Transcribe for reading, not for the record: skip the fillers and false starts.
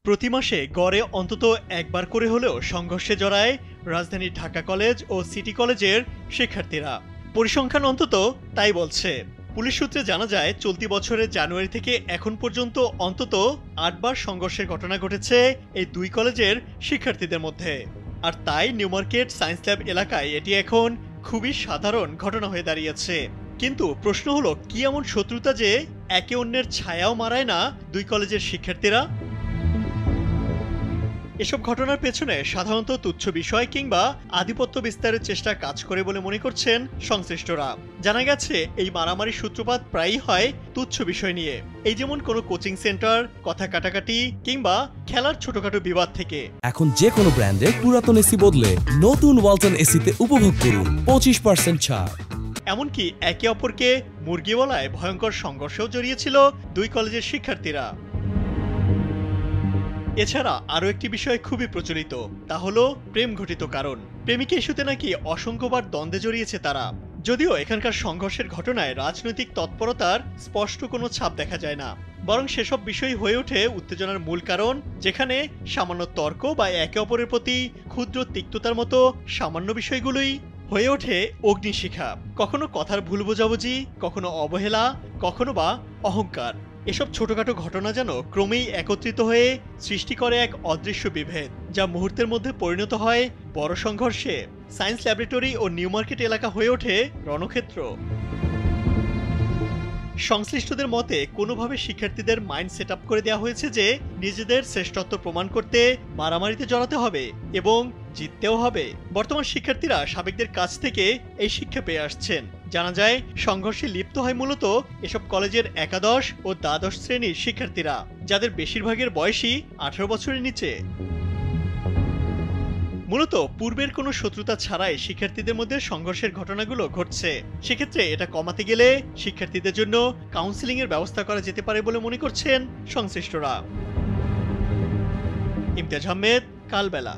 প্রতি মাসে গড়ে অন্তত একবার করে হলেও সংঘর্ষে জড়ায় রাজধানীর ঢাকা কলেজ ও সিটি কলেজের শিক্ষার্থীরা। পরিসংখ্যান অন্তত তাই বলছে। পুলিশ সূত্রে জানা যায়, চলতি বছরের জানুয়ারি থেকে এখন পর্যন্ত অন্তত ৮ বার সংঘর্ষের ঘটনা ঘটেছে এই দুই কলেজের শিক্ষার্থীদের মধ্যে। আর তাই নিউ মার্কেট সায়েন্স ল্যাব এলাকায় এটি এখন খুবই সাধারণ ঘটনা হয়ে দাঁড়িয়েছে। কিন্তু প্রশ্ন হলো, কি এমন শত্রুতা যে একে অন্যের ছায়াও মারায় না দুই কলেজের শিক্ষার্থীরা? এসব ঘটনার পেছনে সাধারণত তুচ্ছ বিষয় কিংবা আধিপত্য বিস্তারের চেষ্টা কাজ করে বলে মনে করছেন সংশ্লিষ্টরা। জানা গেছে, এই মারামারির সূত্রপাত প্রায়ই হয় তুচ্ছ বিষয় নিয়ে। এই যেমন কোনো কোচিং সেন্টার, কথা কাটাকাটি কিংবা খেলার ছোটখাটো বিবাদ থেকে। এখন যে কোনো ব্র্যান্ডের পুরাতন এসি বদলে নতুন ওয়ালটন এসিতে উপভোগ করুন 25% ছাড়। এমনকি একে অপরকে মুরগি বলায় ভয়ঙ্কর সংঘর্ষেও জড়িয়েছিল দুই কলেজের শিক্ষার্থীরা। এছাড়া আরও একটি বিষয় খুবই প্রচলিত, তা হলো প্রেম ঘটিত কারণ। প্রেমিকা ইস্যুতে নাকি অসংখ্যবার দ্বন্দ্বে জড়িয়েছে তারা। যদিও এখানকার সংঘর্ষের ঘটনায় রাজনৈতিক তৎপরতার স্পষ্ট কোনো ছাপ দেখা যায় না, বরং সেসব বিষয় হয়ে ওঠে উত্তেজনার মূল কারণ, যেখানে সামান্য তর্ক বা একে অপরের প্রতি ক্ষুদ্র তিক্ততার মতো সামান্য বিষয়গুলোই হয়ে ওঠে অগ্নিশিখা। কখনো কথার ভুল বোঝাবুঝি, কখনো অবহেলা, কখনো বা অহংকার। এসব ছোটখাটো ঘটনা যেন ক্রমেই একত্রিত হয়ে সৃষ্টি করে এক অদৃশ্য বিভেদ, যা মুহূর্তের মধ্যে পরিণত হয় বড় সংঘর্ষে। সায়েন্স ল্যাবরেটরি ও নিউ মার্কেট এলাকা হয়ে ওঠে রণক্ষেত্র। সংশ্লিষ্টদের মতে, কোনোভাবে শিক্ষার্থীদের মাইন্ড সেট আপ করে দেওয়া হয়েছে যে নিজেদের শ্রেষ্ঠত্ব প্রমাণ করতে মারামারিতে জড়াতে হবে এবং জিততেও হবে। বর্তমান শিক্ষার্থীরা সাবেকদের কাছ থেকে এই শিক্ষা পেয়ে আসছেন। জানা যায়, সংঘর্ষে লিপ্ত হয় মূলত এসব কলেজের একাদশ ও দ্বাদশ শ্রেণীর শিক্ষার্থীরা, যাদের বেশিরভাগের বয়সই 18 বছরের নিচে। মূলত পূর্বের কোনো শত্রুতা ছাড়াই শিক্ষার্থীদের মধ্যে সংঘর্ষের ঘটনাগুলো ঘটছে। সেক্ষেত্রে এটা কমাতে গেলে শিক্ষার্থীদের জন্য কাউন্সেলিং এর ব্যবস্থা করা যেতে পারে বলে মনে করছেন সংশ্লিষ্টরা। ইমতিয়াজ আহমেদ, কালবেলা।